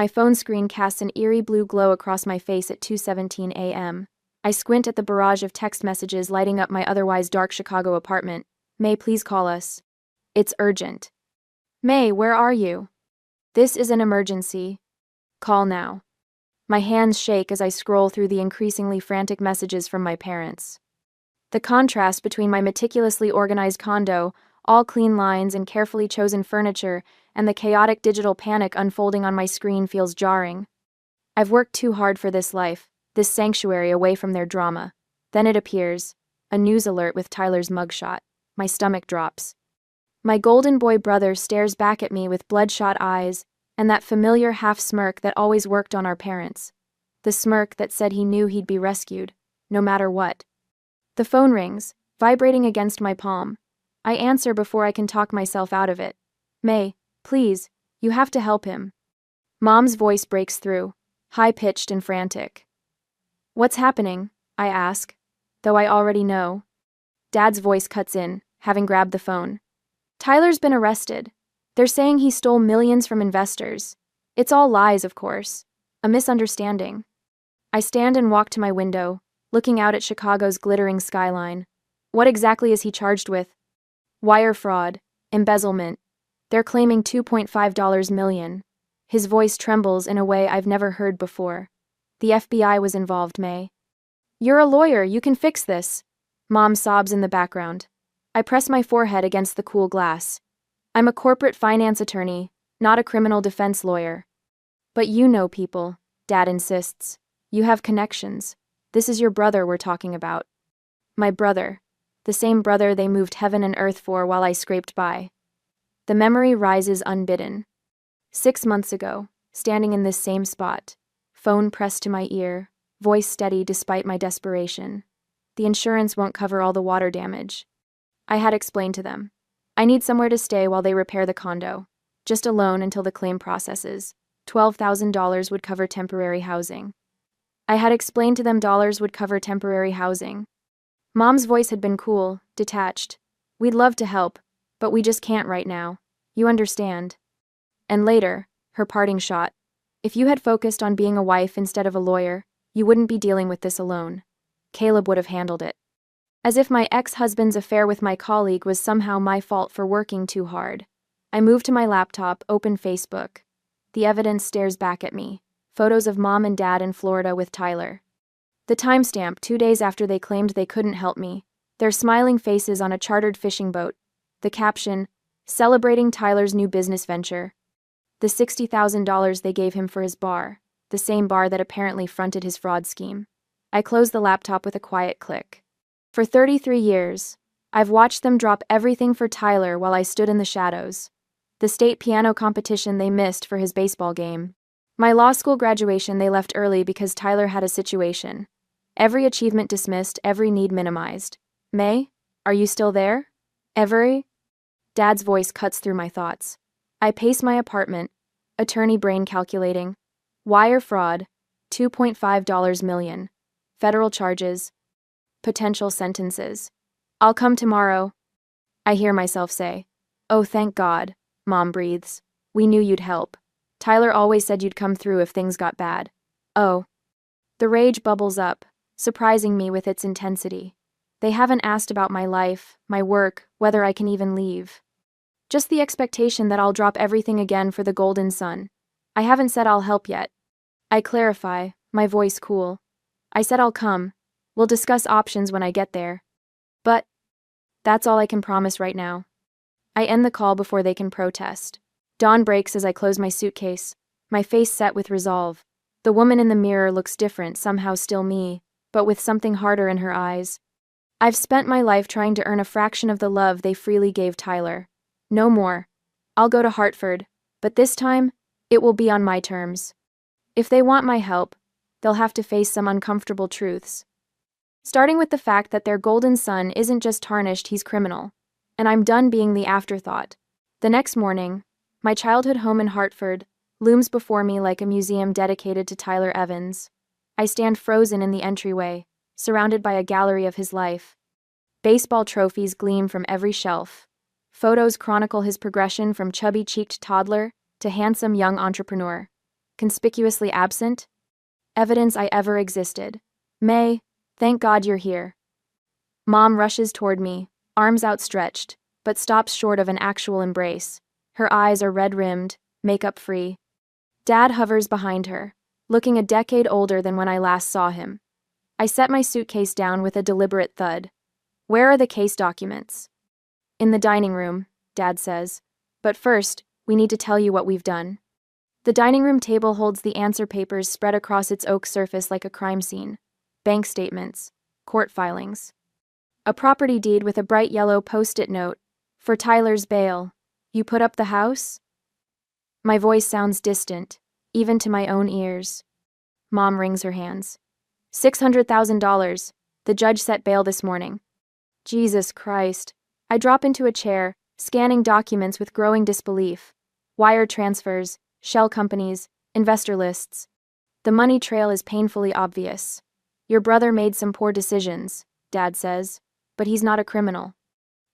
My phone screen casts an eerie blue glow across my face at 2:17 a.m. I squint at the barrage of text messages lighting up my otherwise dark Chicago apartment. May, please call us. It's urgent. May, where are you? This is an emergency. Call now. My hands shake as I scroll through the increasingly frantic messages from my parents. The contrast between my meticulously organized condo, all clean lines and carefully chosen furniture, and the chaotic digital panic unfolding on my screen feels jarring. I've worked too hard for this life, this sanctuary away from their drama. Then it appears, a news alert with Tyler's mugshot. My stomach drops. My golden boy brother stares back at me with bloodshot eyes, and that familiar half-smirk that always worked on our parents. The smirk that said he knew he'd be rescued, no matter what. The phone rings, vibrating against my palm. I answer before I can talk myself out of it. May, please, you have to help him. Mom's voice breaks through, high-pitched and frantic. What's happening? I ask, though I already know. Dad's voice cuts in, having grabbed the phone. Tyler's been arrested. They're saying he stole millions from investors. It's all lies, of course. A misunderstanding. I stand and walk to my window, looking out at Chicago's glittering skyline. What exactly is he charged with? Wire fraud, embezzlement. They're claiming $2.5 million. His voice trembles in a way I've never heard before. The FBI was involved, May. You're a lawyer, you can fix this. Mom sobs in the background. I press my forehead against the cool glass. I'm a corporate finance attorney, not a criminal defense lawyer. But you know people, Dad insists. You have connections. This is your brother we're talking about. My brother. The same brother they moved heaven and earth for while I scraped by. The memory rises unbidden. 6 months ago, standing in this same spot, phone pressed to my ear, voice steady despite my desperation. The insurance won't cover all the water damage. I had explained to them. I need somewhere to stay while they repair the condo. Just a loan until the claim processes. $12,000 would cover temporary housing. I had explained to them dollars would cover temporary housing. Mom's voice had been cool, detached. We'd love to help, but we just can't right now. You understand. And later, her parting shot. If you had focused on being a wife instead of a lawyer, you wouldn't be dealing with this alone. Caleb would have handled it. As if my ex-husband's affair with my colleague was somehow my fault for working too hard. I move to my laptop, open Facebook. The evidence stares back at me. Photos of Mom and Dad in Florida with Tyler. The timestamp, 2 days after they claimed they couldn't help me. Their smiling faces on a chartered fishing boat. The caption, celebrating Tyler's new business venture. The $60,000 they gave him for his bar. The same bar that apparently fronted his fraud scheme. I close the laptop with a quiet click. For 33 years, I've watched them drop everything for Tyler while I stood in the shadows. The state piano competition they missed for his baseball game. My law school graduation they left early because Tyler had a situation. Every achievement dismissed, every need minimized. May, are you still there? Every? Dad's voice cuts through my thoughts. I pace my apartment, attorney brain calculating. Wire fraud, $2.5 million. Federal charges. Potential sentences. I'll come tomorrow. I hear myself say. Oh, thank God, Mom breathes. We knew you'd help. Tyler always said you'd come through if things got bad. Oh. The rage bubbles up, surprising me with its intensity. They haven't asked about my life, my work, whether I can even leave. Just the expectation that I'll drop everything again for the golden sun. I haven't said I'll help yet. I clarify, my voice cool. I said I'll come. We'll discuss options when I get there. But that's all I can promise right now. I end the call before they can protest. Dawn breaks as I close my suitcase, my face set with resolve. The woman in the mirror looks different, somehow still me, but with something harder in her eyes. I've spent my life trying to earn a fraction of the love they freely gave Tyler. No more. I'll go to Hartford, but this time, it will be on my terms. If they want my help, they'll have to face some uncomfortable truths. Starting with the fact that their golden son isn't just tarnished, he's criminal. And I'm done being the afterthought. The next morning, my childhood home in Hartford looms before me like a museum dedicated to Tyler Evans. I stand frozen in the entryway, surrounded by a gallery of his life. Baseball trophies gleam from every shelf. Photos chronicle his progression from chubby-cheeked toddler to handsome young entrepreneur. conspicuously absent? Evidence I ever existed. May, thank God you're here. Mom rushes toward me, arms outstretched, but stops short of an actual embrace. Her eyes are red-rimmed, makeup-free. Dad hovers behind her, looking a decade older than when I last saw him. I set my suitcase down with a deliberate thud. Where are the case documents? In the dining room, Dad says. But first, we need to tell you what we've done. The dining room table holds the answer papers spread across its oak surface like a crime scene. Bank statements, court filings. A property deed with a bright yellow post-it note. For Tyler's bail. You put up the house? My voice sounds distant, even to my own ears. Mom wrings her hands. $600,000. The judge set bail this morning. Jesus Christ. I drop into a chair, scanning documents with growing disbelief. Wire transfers, shell companies, investor lists. The money trail is painfully obvious. Your brother made some poor decisions, Dad says, but he's not a criminal.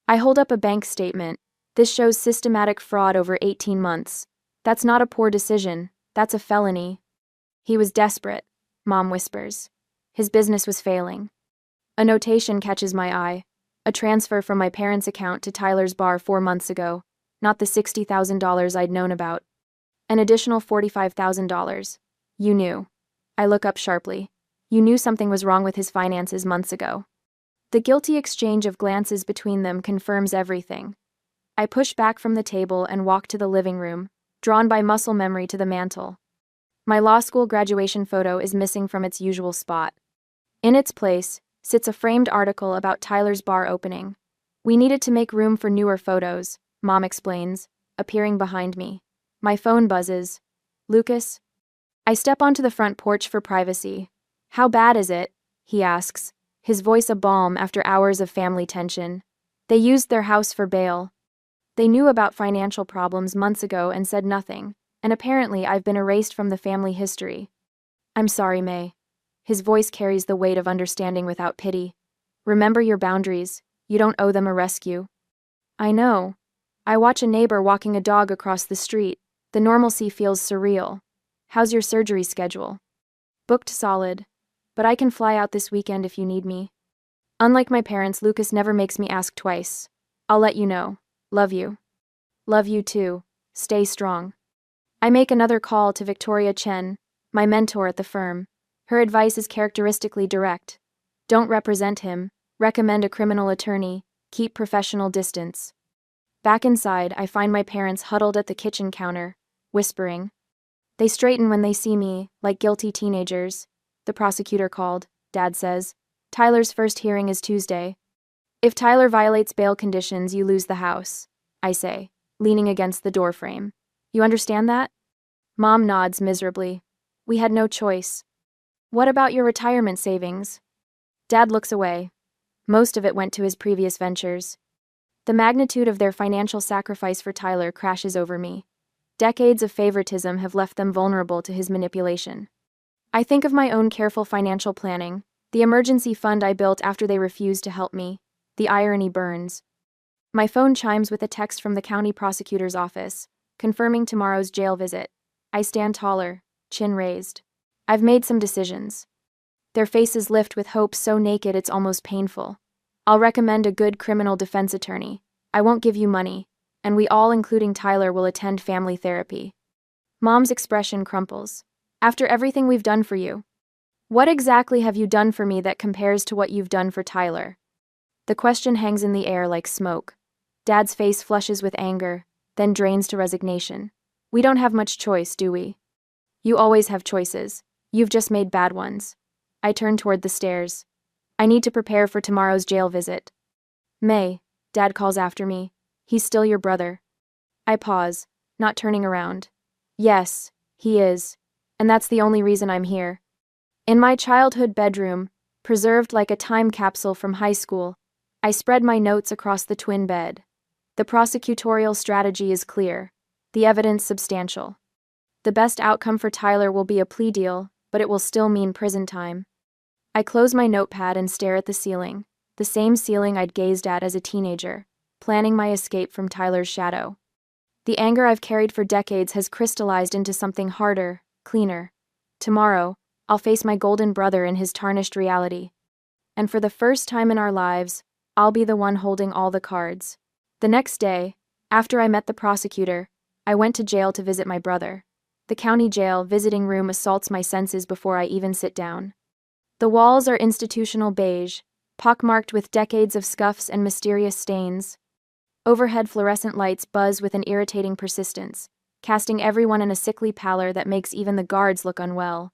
I hold up a bank statement. This shows systematic fraud over 18 months. That's not a poor decision, that's a felony. He was desperate, Mom whispers. His business was failing. A notation catches my eye. A transfer from my parents' account to Tyler's bar 4 months ago. Not the $60,000 I'd known about. An additional $45,000. You knew. I look up sharply. You knew something was wrong with his finances months ago. The guilty exchange of glances between them confirms everything. I push back from the table and walk to the living room, drawn by muscle memory to the mantel. My law school graduation photo is missing from its usual spot. In its place sits a framed article about Tyler's bar opening. We needed to make room for newer photos, Mom explains, appearing behind me. My phone buzzes. Lucas? I step onto the front porch for privacy. How bad is it? He asks, his voice a balm after hours of family tension. They used their house for bail. They knew about financial problems months ago and said nothing, and apparently I've been erased from the family history. I'm sorry, May. His voice carries the weight of understanding without pity. Remember your boundaries. You don't owe them a rescue. I know. I watch a neighbor walking a dog across the street. The normalcy feels surreal. How's your surgery schedule? Booked solid. But I can fly out this weekend if you need me. Unlike my parents, Lucas never makes me ask twice. I'll let you know. Love you. Love you too. Stay strong. I make another call to Victoria Chen, my mentor at the firm. Her advice is characteristically direct. Don't represent him. Recommend a criminal attorney. Keep professional distance. Back inside, I find my parents huddled at the kitchen counter, whispering. They straighten when they see me, like guilty teenagers. The prosecutor called, Dad says. Tyler's first hearing is Tuesday. If Tyler violates bail conditions, you lose the house, I say, leaning against the doorframe. You understand that? Mom nods miserably. We had no choice. What about your retirement savings? Dad looks away. Most of it went to his previous ventures. The magnitude of their financial sacrifice for Tyler crashes over me. Decades of favoritism have left them vulnerable to his manipulation. I think of my own careful financial planning, the emergency fund I built after they refused to help me. The irony burns. My phone chimes with a text from the county prosecutor's office, confirming tomorrow's jail visit. I stand taller, chin raised. I've made some decisions. Their faces lift with hope so naked it's almost painful. I'll recommend a good criminal defense attorney. I won't give you money, and we all, including Tyler, will attend family therapy. Mom's expression crumples. After everything we've done for you. What exactly have you done for me that compares to what you've done for Tyler? The question hangs in the air like smoke. Dad's face flushes with anger, then drains to resignation. We don't have much choice, do we? You always have choices. You've just made bad ones. I turn toward the stairs. I need to prepare for tomorrow's jail visit. May, Dad calls after me. He's still your brother. I pause, not turning around. Yes, he is. And that's the only reason I'm here. In my childhood bedroom, preserved like a time capsule from high school, I spread my notes across the twin bed. The prosecutorial strategy is clear, the evidence substantial. The best outcome for Tyler will be a plea deal, but it will still mean prison time. I close my notepad and stare at the ceiling, the same ceiling I'd gazed at as a teenager, planning my escape from Tyler's shadow. The anger I've carried for decades has crystallized into something harder, cleaner. Tomorrow, I'll face my golden brother in his tarnished reality. And for the first time in our lives, I'll be the one holding all the cards. The next day, after I met the prosecutor, I went to jail to visit my brother. The county jail visiting room assaults my senses before I even sit down. The walls are institutional beige, pockmarked with decades of scuffs and mysterious stains. Overhead fluorescent lights buzz with an irritating persistence, casting everyone in a sickly pallor that makes even the guards look unwell.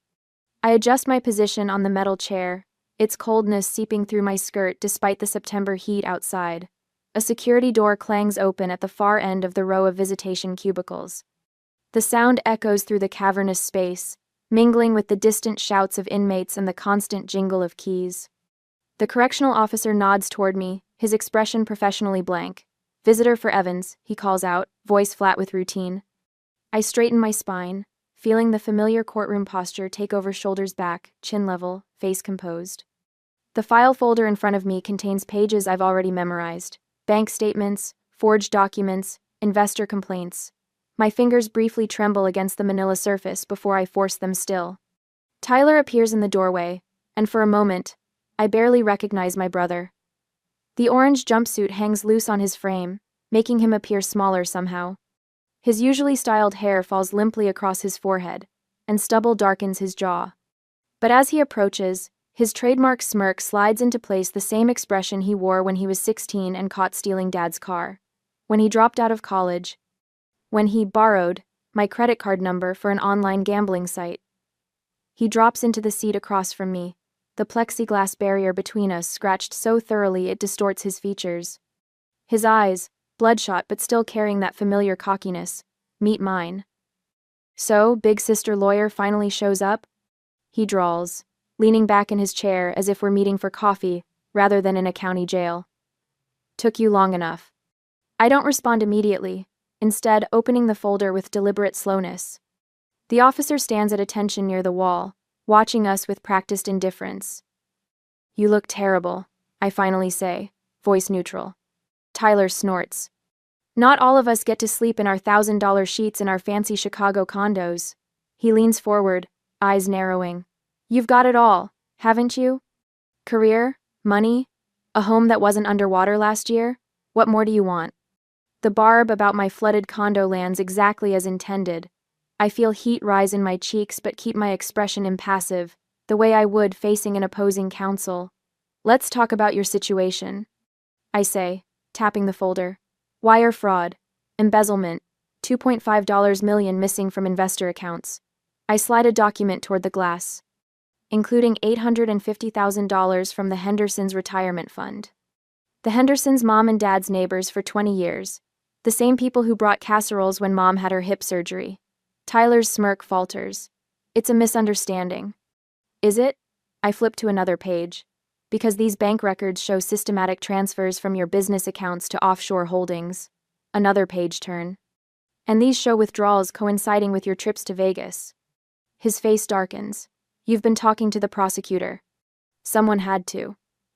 I adjust my position on the metal chair, its coldness seeping through my skirt despite the September heat outside. A security door clangs open at the far end of the row of visitation cubicles. The sound echoes through the cavernous space, mingling with the distant shouts of inmates and the constant jingle of keys. The correctional officer nods toward me, his expression professionally blank. "Visitor for Evans," he calls out, voice flat with routine. I straighten my spine, feeling the familiar courtroom posture take over, shoulders back, chin level, face composed. The file folder in front of me contains pages I've already memorized: bank statements, forged documents, investor complaints. My fingers briefly tremble against the manila surface before I force them still. Tyler appears in the doorway, and for a moment, I barely recognize my brother. The orange jumpsuit hangs loose on his frame, making him appear smaller somehow. His usually styled hair falls limply across his forehead, and stubble darkens his jaw. But as he approaches, his trademark smirk slides into place, the same expression he wore when he was 16 and caught stealing Dad's car. When he dropped out of college. When he borrowed my credit card number for an online gambling site. He drops into the seat across from me, the plexiglass barrier between us scratched so thoroughly it distorts his features. His eyes, bloodshot but still carrying that familiar cockiness, meet mine. "So, big sister lawyer finally shows up?" he drawls, leaning back in his chair as if we're meeting for coffee rather than in a county jail. "Took you long enough." I don't respond immediately, instead opening the folder with deliberate slowness. The officer stands at attention near the wall, watching us with practiced indifference. "You look terrible," I finally say, voice neutral. Tyler snorts. "Not all of us get to sleep in our $1,000 sheets in our fancy Chicago condos." He leans forward, eyes narrowing. "You've got it all, haven't you? Career, money, a home that wasn't underwater last year? What more do you want?" The barb about my flooded condo lands exactly as intended. I feel heat rise in my cheeks but keep my expression impassive, the way I would facing an opposing counsel. "Let's talk about your situation," I say, tapping the folder. "Wire fraud, embezzlement, $2.5 million missing from investor accounts." I slide a document toward the glass. "Including $850,000 from the Hendersons' retirement fund. The Hendersons' mom and dad's neighbors for 20 years. The same people who brought casseroles when Mom had her hip surgery." Tyler's smirk falters. "It's a misunderstanding." "Is it?" I flip to another page. "Because these bank records show systematic transfers from your business accounts to offshore holdings." Another page turn. "And these show withdrawals coinciding with your trips to Vegas." His face darkens. "You've been talking to the prosecutor." "Someone had to."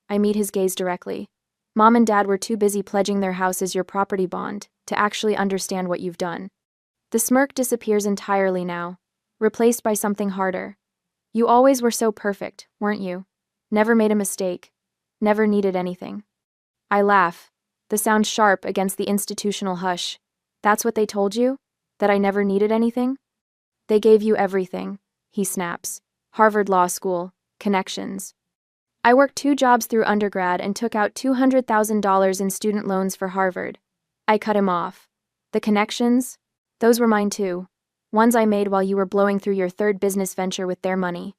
I meet his gaze directly. "Mom and Dad were too busy pledging their house as your property bond to actually understand what you've done." The smirk disappears entirely now, replaced by something harder. "You always were so perfect, weren't you? Never made a mistake. Never needed anything." I laugh, the sound sharp against the institutional hush. "That's what they told you? That I never needed anything?" "They gave you everything," he snaps. "Harvard Law School, connections." "I worked 2 jobs through undergrad and took out $200,000 in student loans for Harvard." I cut him off. "The connections? Those were mine too. Ones I made while you were blowing through your 3rd business venture with their money."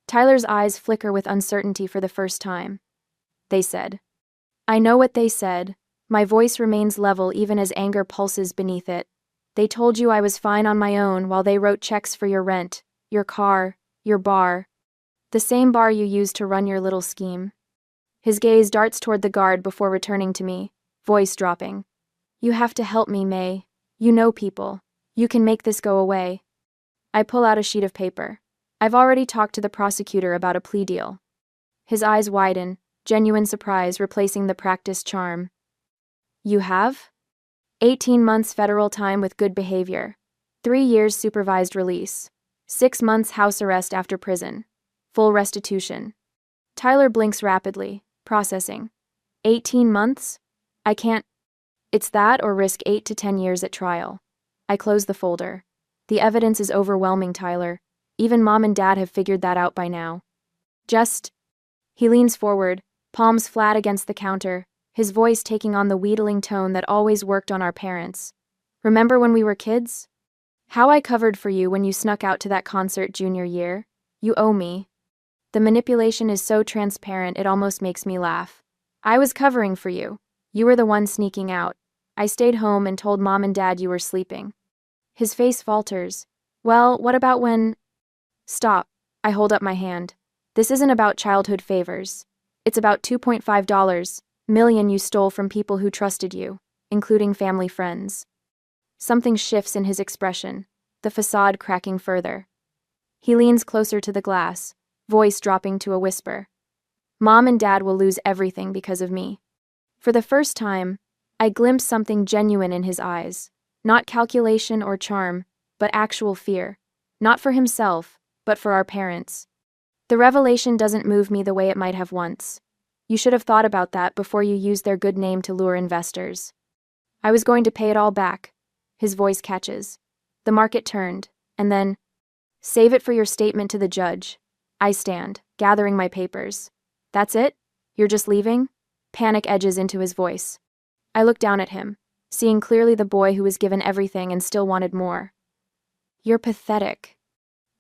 Tyler's eyes flicker with uncertainty for the first time. "They said." I know what they said. My voice remains level even as anger pulses beneath it. "They told you I was fine on my own while they wrote checks for your rent, your car, your bar. The same bar you used to run your little scheme." His gaze darts toward the guard before returning to me, voice dropping. "You have to help me, May. You know people. You can make this go away." I pull out a sheet of paper. "I've already talked to the prosecutor about a plea deal." His eyes widen, genuine surprise replacing the practiced charm. "You have?" 18 months federal time with good behavior. 3 years supervised release. 6 months house arrest after prison. Full restitution. Tyler blinks rapidly, processing. 18 months? I can't. It's that or risk 8 to 10 years at trial. I close the folder. The evidence is overwhelming, Tyler. Even Mom and Dad have figured that out by now. He leans forward, palms flat against the counter, his voice taking on the wheedling tone that always worked on our parents. Remember when we were kids? How I covered for you when you snuck out to that concert junior year? You owe me. The manipulation is so transparent it almost makes me laugh. I was covering for you. You were the one sneaking out. I stayed home and told Mom and Dad you were sleeping. His face falters. Well, what about when... Stop. I hold up my hand. This isn't about childhood favors. It's about $2.5 million you stole from people who trusted you, including family friends. Something shifts in his expression, the facade cracking further. He leans closer to the glass, voice dropping to a whisper. Mom and Dad will lose everything because of me. For the first time, I glimpse something genuine in his eyes. Not calculation or charm, but actual fear. Not for himself, but for our parents. The revelation doesn't move me the way it might have once. You should have thought about that before you used their good name to lure investors. I was going to pay it all back. His voice catches. The market turned, and then, save it for your statement to the judge. I stand, gathering my papers. That's it? You're just leaving? Panic edges into his voice. I look down at him, seeing clearly the boy who was given everything and still wanted more. You're pathetic.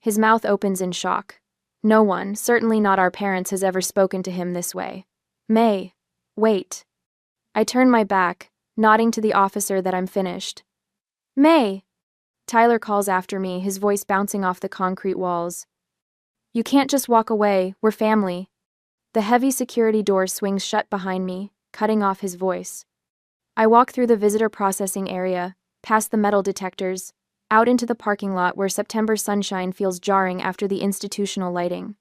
His mouth opens in shock. No one, certainly not our parents, has ever spoken to him this way. May, wait. I turn my back, nodding to the officer that I'm finished. May! Tyler calls after me, his voice bouncing off the concrete walls. You can't just walk away, we're family. The heavy security door swings shut behind me, cutting off his voice. I walk through the visitor processing area, past the metal detectors, out into the parking lot where September sunshine feels jarring after the institutional lighting.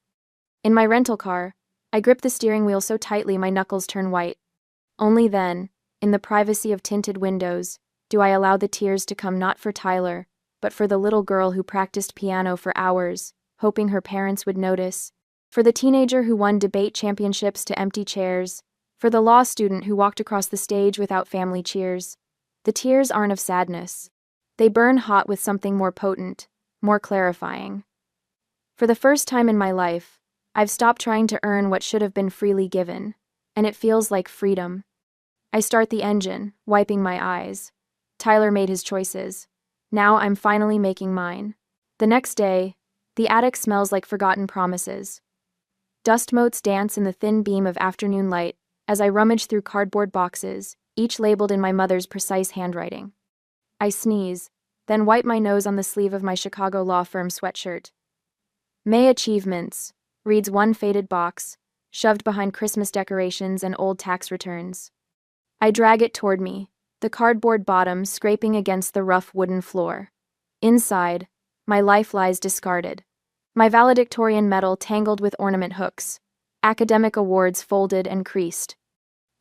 In my rental car, I grip the steering wheel so tightly my knuckles turn white. Only then, in the privacy of tinted windows, do I allow the tears to come not for Tyler, but for the little girl who practiced piano for hours, hoping her parents would notice, for the teenager who won debate championships to empty chairs, for the law student who walked across the stage without family cheers. The tears aren't of sadness. They burn hot with something more potent, more clarifying. For the first time in my life, I've stopped trying to earn what should have been freely given, and it feels like freedom. I start the engine, wiping my eyes. Tyler made his choices. Now I'm finally making mine. The next day, the attic smells like forgotten promises. Dust motes dance in the thin beam of afternoon light as I rummage through cardboard boxes, each labeled in my mother's precise handwriting. I sneeze, then wipe my nose on the sleeve of my Chicago law firm sweatshirt. May Achievements, reads one faded box, shoved behind Christmas decorations and old tax returns. I drag it toward me, the cardboard bottom scraping against the rough wooden floor. Inside, my life lies discarded. My valedictorian medal tangled with ornament hooks. Academic awards folded and creased.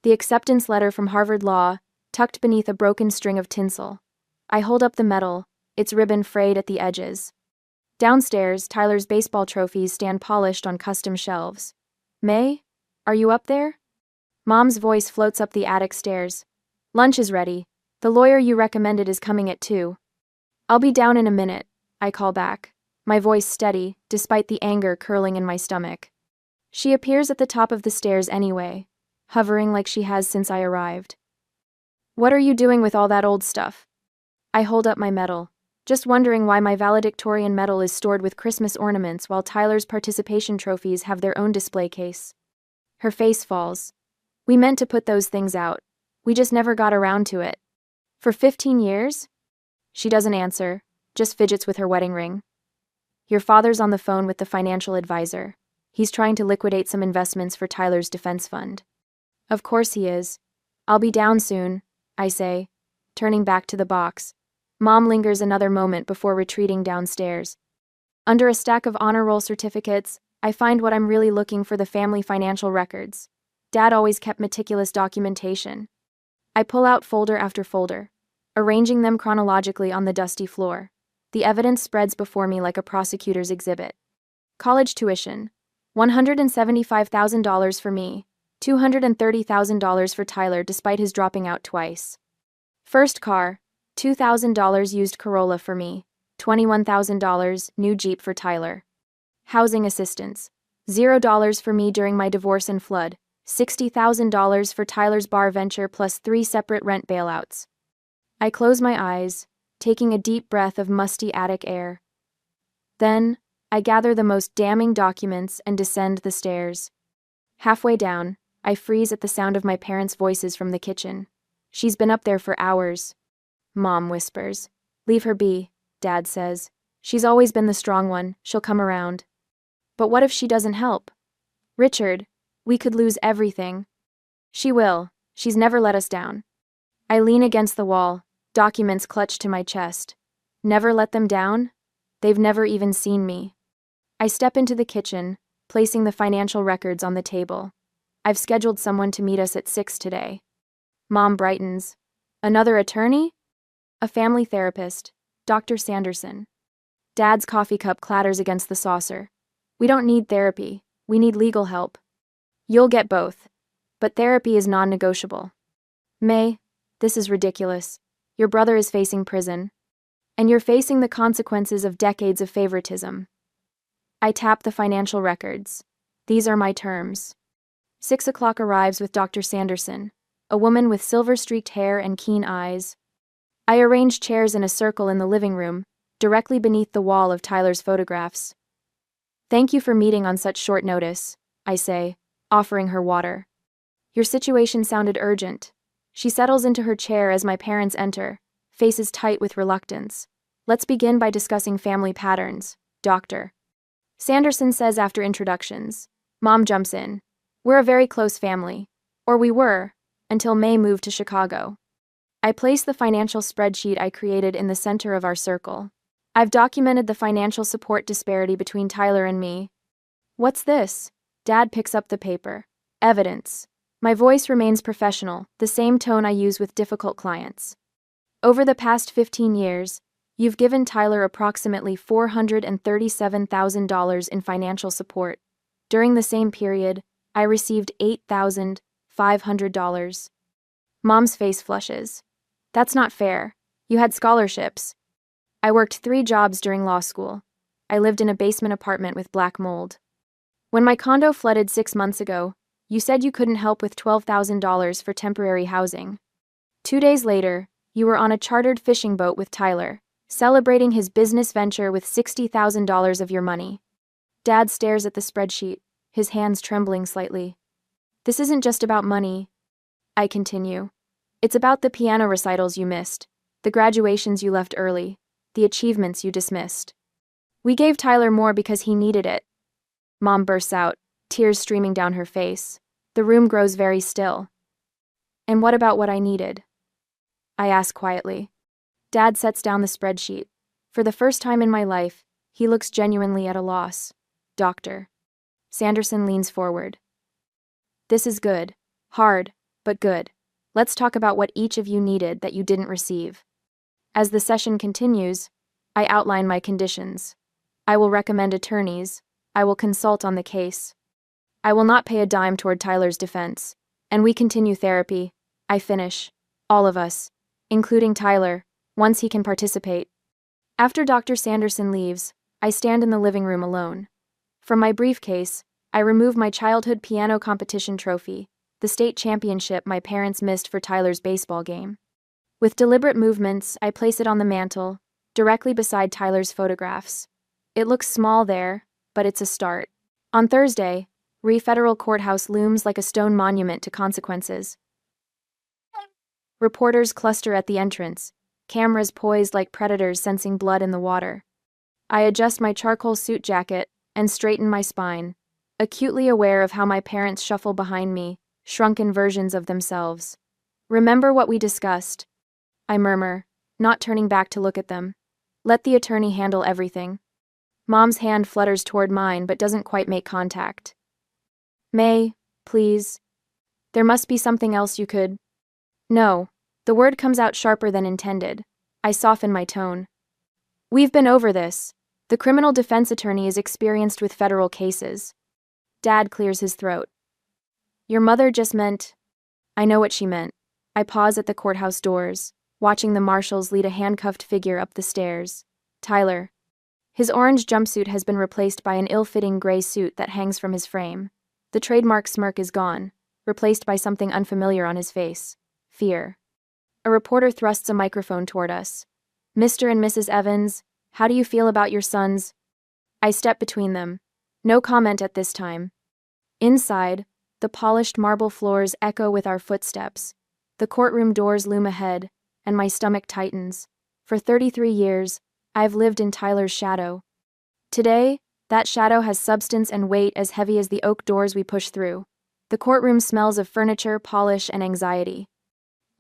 The acceptance letter from Harvard Law, tucked beneath a broken string of tinsel. I hold up the medal, its ribbon frayed at the edges. Downstairs, Tyler's baseball trophies stand polished on custom shelves. May, are you up there? Mom's voice floats up the attic stairs. Lunch is ready. The lawyer you recommended is coming at 2. I'll be down in a minute, I call back, my voice steady, despite the anger curling in my stomach. She appears at the top of the stairs anyway, hovering like she has since I arrived. What are you doing with all that old stuff? I hold up my medal, just wondering why my valedictorian medal is stored with Christmas ornaments while Tyler's participation trophies have their own display case. Her face falls. We meant to put those things out. We just never got around to it. For 15 years? She doesn't answer, just fidgets with her wedding ring. Your father's on the phone with the financial advisor. He's trying to liquidate some investments for Tyler's defense fund. Of course he is. I'll be down soon, I say, turning back to the box. Mom lingers another moment before retreating downstairs. Under a stack of honor roll certificates, I find what I'm really looking for: the family financial records. Dad always kept meticulous documentation. I pull out folder after folder, arranging them chronologically on the dusty floor. The evidence spreads before me like a prosecutor's exhibit. College tuition, $175,000 for me, $230,000 for Tyler despite his dropping out twice. First car, $2,000 used Corolla for me, $21,000 new Jeep for Tyler. Housing assistance, $0 for me during my divorce and flood, $60,000 for Tyler's bar venture plus 3 separate rent bailouts. I close my eyes, taking a deep breath of musty attic air. Then, I gather the most damning documents and descend the stairs. Halfway down, I freeze at the sound of my parents' voices from the kitchen. She's been up there for hours. Mom whispers. Leave her be, Dad says. She's always been the strong one, she'll come around. But what if she doesn't help? Richard, we could lose everything. She will, she's never let us down. I lean against the wall, documents clutched to my chest. Never let them down? They've never even seen me. I step into the kitchen, placing the financial records on the table. I've scheduled someone to meet us at 6 today. Mom brightens. Another attorney? A family therapist, Dr. Sanderson. Dad's coffee cup clatters against the saucer. We don't need therapy, we need legal help. You'll get both. But therapy is non-negotiable. May, this is ridiculous. Your brother is facing prison. And you're facing the consequences of decades of favoritism. I tap the financial records. These are my terms. 6 o'clock arrives with Dr. Sanderson, a woman with silver-streaked hair and keen eyes. I arrange chairs in a circle in the living room, directly beneath the wall of Tyler's photographs. Thank you for meeting on such short notice, I say, offering her water. Your situation sounded urgent. She settles into her chair as my parents enter, faces tight with reluctance. Let's begin by discussing family patterns, Doctor. Sanderson says after introductions. Mom jumps in. We're a very close family. Or we were, until May moved to Chicago. I place the financial spreadsheet I created in the center of our circle. I've documented the financial support disparity between Tyler and me. What's this? Dad picks up the paper. Evidence. My voice remains professional, the same tone I use with difficult clients. Over the past 15 years, you've given Tyler approximately $437,000 in financial support. During the same period, I received $8,500. Mom's face flushes. That's not fair. You had scholarships. I worked 3 jobs during law school. I lived in a basement apartment with black mold. When my condo flooded 6 months ago, you said you couldn't help with $12,000 for temporary housing. 2 days later, you were on a chartered fishing boat with Tyler, celebrating his business venture with $60,000 of your money. Dad stares at the spreadsheet, his hands trembling slightly. This isn't just about money, I continue. It's about the piano recitals you missed, the graduations you left early, the achievements you dismissed. We gave Tyler more because he needed it. Mom bursts out, tears streaming down her face. The room grows very still. And what about what I needed? I ask quietly. Dad sets down the spreadsheet. For the first time in my life, he looks genuinely at a loss. Doctor. Sanderson leans forward. This is good. Hard, but good. Let's talk about what each of you needed that you didn't receive. As the session continues, I outline my conditions. I will recommend attorneys. I will consult on the case. I will not pay a dime toward Tyler's defense. And we continue therapy. I finish. All of us, including Tyler, once he can participate. After Dr. Sanderson leaves, I stand in the living room alone. From my briefcase, I remove my childhood piano competition trophy, the state championship my parents missed for Tyler's baseball game. With deliberate movements, I place it on the mantel, directly beside Tyler's photographs. It looks small there, but it's a start. On Thursday, Federal Courthouse looms like a stone monument to consequences. Reporters cluster at the entrance, cameras poised like predators sensing blood in the water. I adjust my charcoal suit jacket and straighten my spine, acutely aware of how my parents shuffle behind me, shrunken versions of themselves. Remember what we discussed? I murmur, not turning back to look at them. Let the attorney handle everything. Mom's hand flutters toward mine but doesn't quite make contact. May, please. There must be something else you could. No. The word comes out sharper than intended. I soften my tone. We've been over this. The criminal defense attorney is experienced with federal cases. Dad clears his throat. Your mother just meant... I know what she meant. I pause at the courthouse doors, watching the marshals lead a handcuffed figure up the stairs. Tyler. His orange jumpsuit has been replaced by an ill-fitting gray suit that hangs from his frame. The trademark smirk is gone, replaced by something unfamiliar on his face. Fear. A reporter thrusts a microphone toward us. Mr. and Mrs. Evans, how do you feel about your sons? I step between them. No comment at this time. Inside, the polished marble floors echo with our footsteps. The courtroom doors loom ahead, and my stomach tightens. For 33 years, I've lived in Tyler's shadow. Today, that shadow has substance and weight as heavy as the oak doors we push through. The courtroom smells of furniture, polish, and anxiety.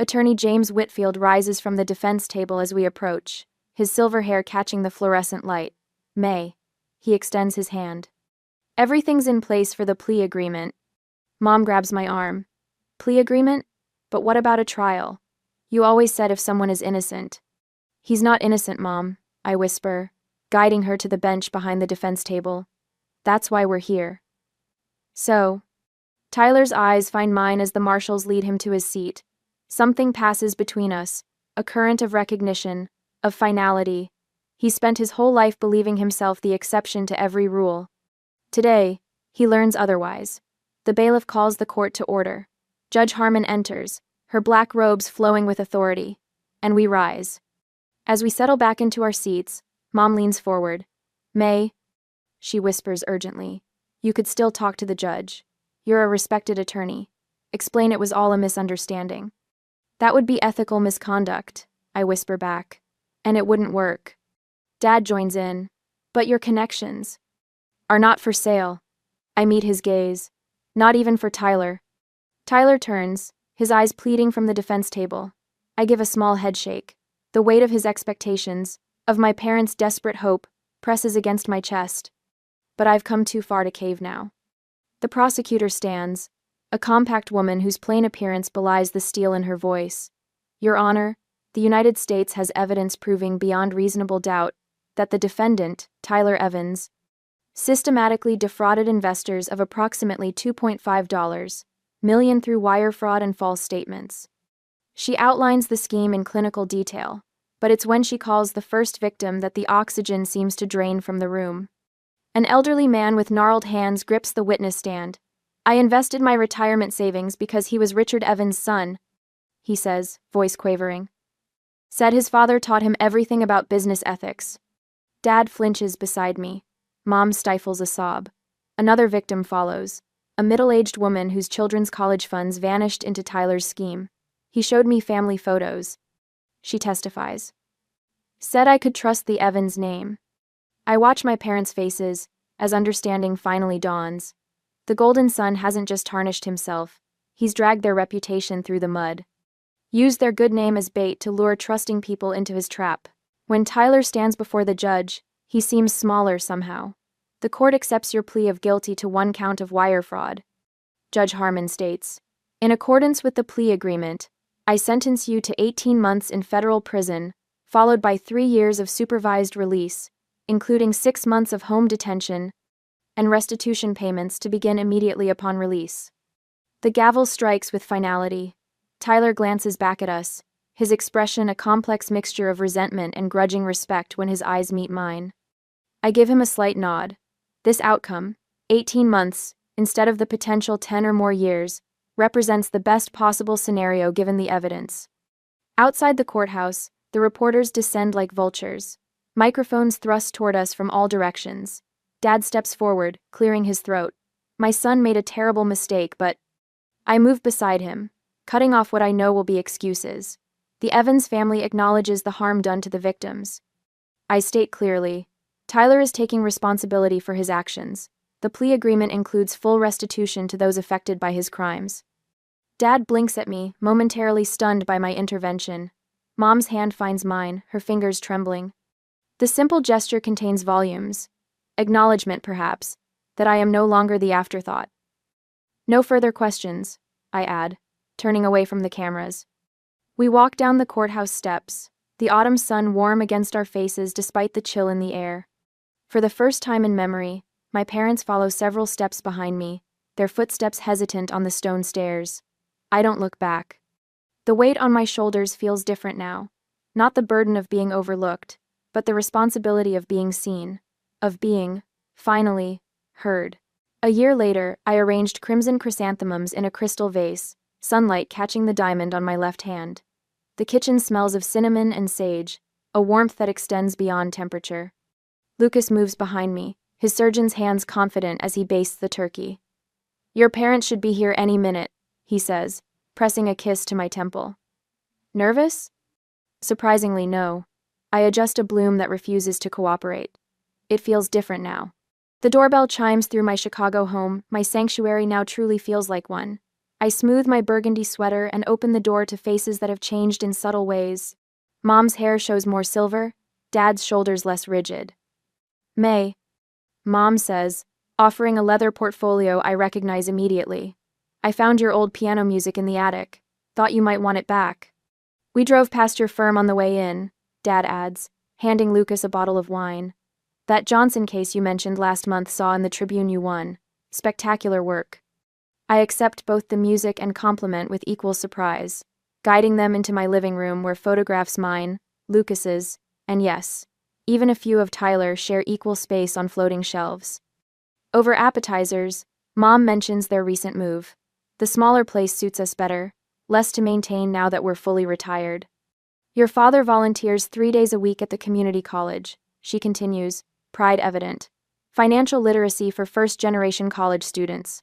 Attorney James Whitfield rises from the defense table as we approach, his silver hair catching the fluorescent light. May. He extends his hand. Everything's in place for the plea agreement. Mom grabs my arm. Plea agreement? But what about a trial? You always said if someone is innocent. He's not innocent, Mom, I whisper, guiding her to the bench behind the defense table. That's why we're here. So. Tyler's eyes find mine as the marshals lead him to his seat. Something passes between us, a current of recognition, of finality. He spent his whole life believing himself the exception to every rule. Today, he learns otherwise. The bailiff calls the court to order. Judge Harmon enters, her black robes flowing with authority, and we rise. As we settle back into our seats, Mom leans forward. May, she whispers urgently, you could still talk to the judge. You're a respected attorney. Explain it was all a misunderstanding. That would be ethical misconduct, I whisper back. And it wouldn't work. Dad joins in. But your connections are not for sale. I meet his gaze. Not even for Tyler. Tyler turns, his eyes pleading from the defense table. I give a small headshake. The weight of his expectations, of my parents' desperate hope, presses against my chest. But I've come too far to cave now. The prosecutor stands, a compact woman whose plain appearance belies the steel in her voice. Your Honor, the United States has evidence proving beyond reasonable doubt that the defendant, Tyler Evans, systematically defrauded investors of approximately $2.5 million through wire fraud and false statements. She outlines the scheme in clinical detail, but it's when she calls the first victim that the oxygen seems to drain from the room. An elderly man with gnarled hands grips the witness stand. I invested my retirement savings because he was Richard Evans' son, he says, voice quavering. Said his father taught him everything about business ethics. Dad flinches beside me. Mom stifles a sob. Another victim follows, a middle-aged woman whose children's college funds vanished into Tyler's scheme. He showed me family photos. She testifies. Said I could trust the Evans name. I watch my parents' faces as understanding finally dawns. The golden son hasn't just tarnished himself, he's dragged their reputation through the mud. Used their good name as bait to lure trusting people into his trap. When Tyler stands before the judge, he seems smaller somehow. The court accepts your plea of guilty to 1 count of wire fraud. Judge Harmon states, in accordance with the plea agreement, I sentence you to 18 months in federal prison, followed by 3 years of supervised release, including 6 months of home detention and restitution payments to begin immediately upon release. The gavel strikes with finality. Tyler glances back at us, his expression a complex mixture of resentment and grudging respect when his eyes meet mine. I give him a slight nod. This outcome, 18 months, instead of the potential 10 or more years, represents the best possible scenario given the evidence. Outside the courthouse, the reporters descend like vultures. Microphones thrust toward us from all directions. Dad steps forward, clearing his throat. My son made a terrible mistake, but... I move beside him, cutting off what I know will be excuses. The Evans family acknowledges the harm done to the victims. I state clearly, Tyler is taking responsibility for his actions. The plea agreement includes full restitution to those affected by his crimes. Dad blinks at me, momentarily stunned by my intervention. Mom's hand finds mine, her fingers trembling. The simple gesture contains volumes. Acknowledgement, perhaps, that I am no longer the afterthought. No further questions, I add, turning away from the cameras. We walk down the courthouse steps. the autumn sun warm against our faces despite the chill in the air. For the first time in memory, my parents follow several steps behind me, their footsteps hesitant on the stone stairs. I don't look back. The weight on my shoulders feels different now. Not the burden of being overlooked, but the responsibility of being seen, of being, finally, heard. A year later, I arranged crimson chrysanthemums in a crystal vase, sunlight catching the diamond on my left hand. The kitchen smells of cinnamon and sage, a warmth that extends beyond temperature. Lucas moves behind me, his surgeon's hands confident as he bastes the turkey. "Your parents should be here any minute," he says, pressing a kiss to my temple. Nervous? Surprisingly, no. I adjust a bloom that refuses to cooperate. It feels different now. The doorbell chimes through my Chicago home, my sanctuary now truly feels like one. I smooth my burgundy sweater and open the door to faces that have changed in subtle ways. Mom's hair shows more silver, Dad's shoulders less rigid. "May," Mom says, offering a leather portfolio I recognize immediately. "I found your old piano music in the attic. Thought you might want it back." "We drove past your firm on the way in," Dad adds, handing Lucas a bottle of wine. "That Johnson case you mentioned last month saw in the Tribune you won. Spectacular work." I accept both the music and compliment with equal surprise, guiding them into my living room where photographs mine, Lucas's, and yes, even a few of Tyler share equal space on floating shelves. Over appetizers, Mom mentions their recent move. The smaller place suits us better, less to maintain now that we're fully retired. "Your father volunteers 3 days a week at the community college," she continues, pride evident. "Financial literacy for first-generation college students.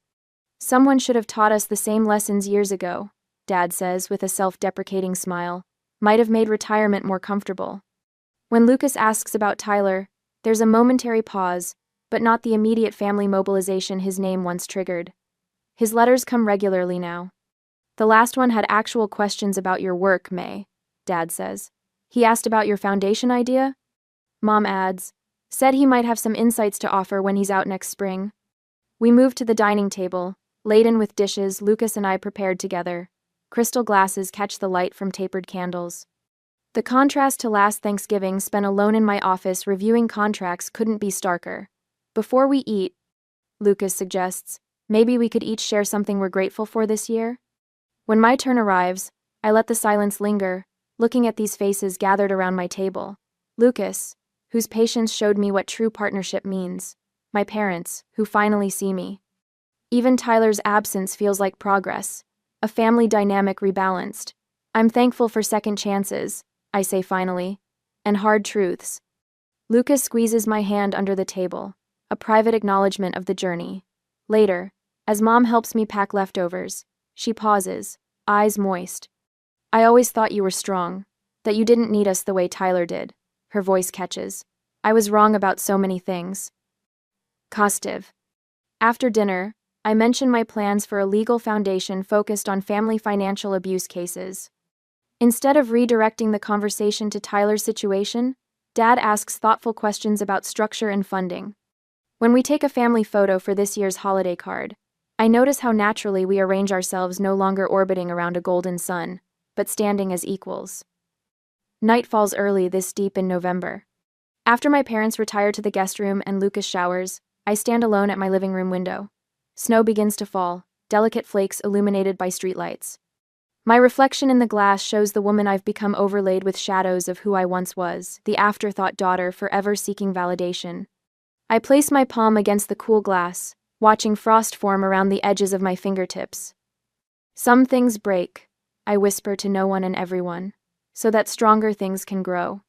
Someone should have taught us the same lessons years ago," Dad says with a self-deprecating smile. "Might have made retirement more comfortable." When Lucas asks about Tyler, there's a momentary pause, but not the immediate family mobilization his name once triggered. His letters come regularly now. "The last one had actual questions about your work, May," Dad says. "He asked about your foundation idea?" Mom adds, "Said he might have some insights to offer when he's out next spring." We move to the dining table, laden with dishes Lucas and I prepared together. Crystal glasses catch the light from tapered candles. The contrast to last Thanksgiving spent alone in my office reviewing contracts couldn't be starker. "Before we eat," Lucas suggests, "maybe we could each share something we're grateful for this year?" When my turn arrives, I let the silence linger, looking at these faces gathered around my table. Lucas, whose patience showed me what true partnership means. My parents, who finally see me. Even Tyler's absence feels like progress, a family dynamic rebalanced. "I'm thankful for second chances," I say finally, "and hard truths." Lucas squeezes my hand under the table, a private acknowledgement of the journey. Later, as Mom helps me pack leftovers, she pauses, eyes moist. "I always thought you were strong, that you didn't need us the way Tyler did," her voice catches. "I was wrong about so many things." Costive. After dinner, I mention my plans for a legal foundation focused on family financial abuse cases. Instead of redirecting the conversation to Tyler's situation, Dad asks thoughtful questions about structure and funding. When we take a family photo for this year's holiday card, I notice how naturally we arrange ourselves, no longer orbiting around a golden sun, but standing as equals. Night falls early this deep in November. After my parents retire to the guest room and Lucas showers, I stand alone at my living room window. Snow begins to fall, delicate flakes illuminated by streetlights. My reflection in the glass shows the woman I've become, overlaid with shadows of who I once was, the afterthought daughter forever seeking validation. I place my palm against the cool glass, watching frost form around the edges of my fingertips. "Some things break," I whisper to no one and everyone, "so that stronger things can grow."